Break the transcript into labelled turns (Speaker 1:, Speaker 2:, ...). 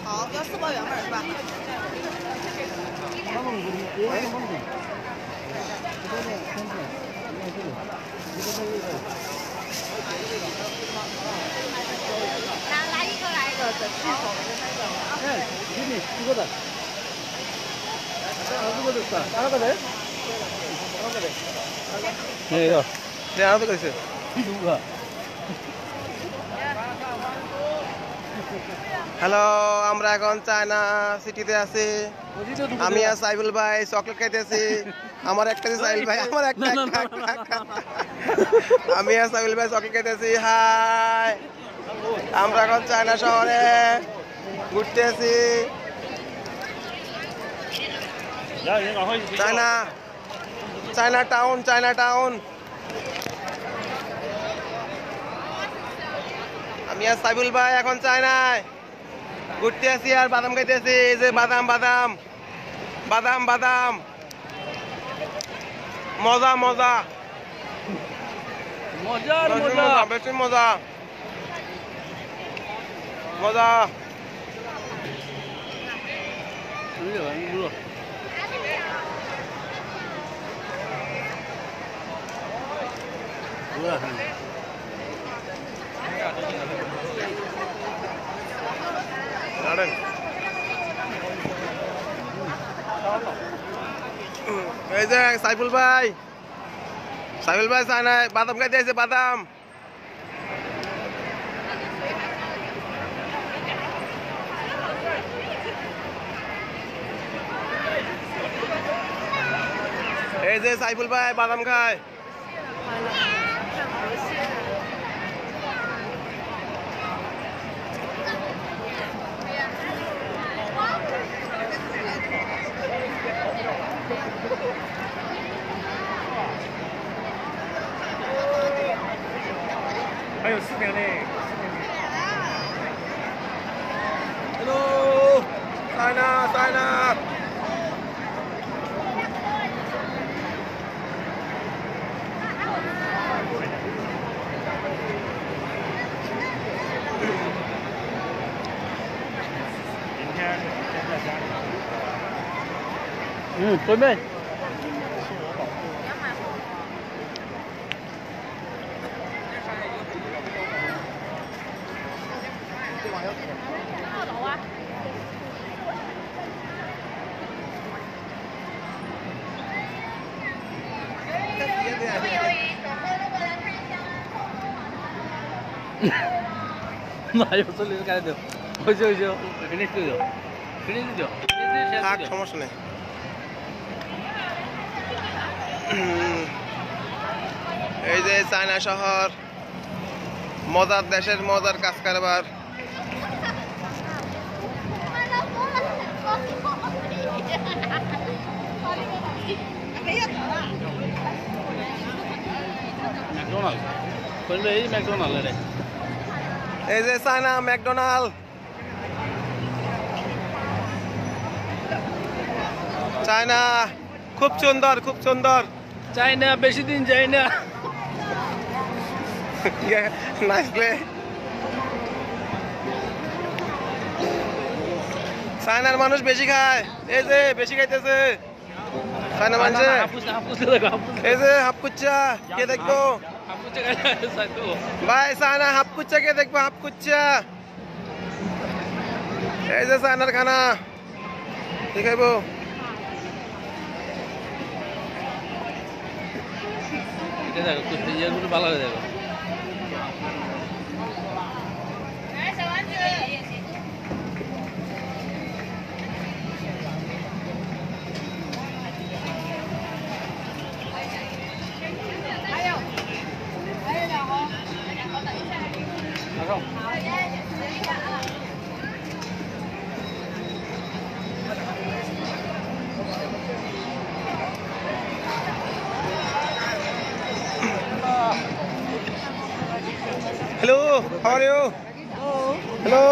Speaker 1: 好，要4包原味是吧？拿一个来一个的巨口的那个。
Speaker 2: 哎，给你一个的。이거 됐다. 하나가 돼? 하나가 돼. 네, 이거. 네, 하나도 있어요. 누가?
Speaker 3: Hello, আমরা এখন China সিটিতে আছি। আমি আর সাইবুল ভাই চকলেট খাইতেছি। আমার একটা সাইবুল ভাই, আমার একটা আমি আর সাইবুল ভাই চকলেট খাইতেছি। হাই, আমরা এখন চায়না শহরে ঘুরতে আছি। China China town, China town. আমি আর সাইবুল ভাই এখন চায়নায় ঘুরতে আছি আর বাদাম খাইতেছি। এই যে বাদাম বাদাম বাদাম বাদাম, মজা মজা মজা, বেশি মজা মজা। এই যে সাইফুল ভাই চায়নায় বাদাম খাইতে আছে, বাদাম। এই যে সাইফুল ভাই বাদাম খায়।
Speaker 2: 还有4年嘞。
Speaker 3: Hello, China, China.
Speaker 2: Tôi bên. 나요 소리를 가야 돼. 오죠. 피니스죠.
Speaker 3: থাক, সমস্যা নেই। এই যে চায়না শহর, মজার দেশের মজার কাজ কারবার।
Speaker 2: ম্যাকডোনাল্ড বললে এই ম্যাকডোনাল্ড রে।
Speaker 3: এই যে চায়না ম্যাকডোনাল্ড। চায়না খুব সুন্দর, খুব সুন্দর।
Speaker 2: চায়না বেশি দিন যায় না।
Speaker 3: নাচলে চায়নার মানুষ বেশি খায়। এই যে বেশি খাইতেছে চায়না মানুষ। এই যে হাফকুচ্চা কে দেখবো ভাই? চায়না হাফকুচ্চা কে দেখবো? হাফকুচ্চা। এই যে চায়নার খানা কি খাইবো?
Speaker 2: ভালো হয়ে যাবে।
Speaker 3: Hello, how are you? Hello.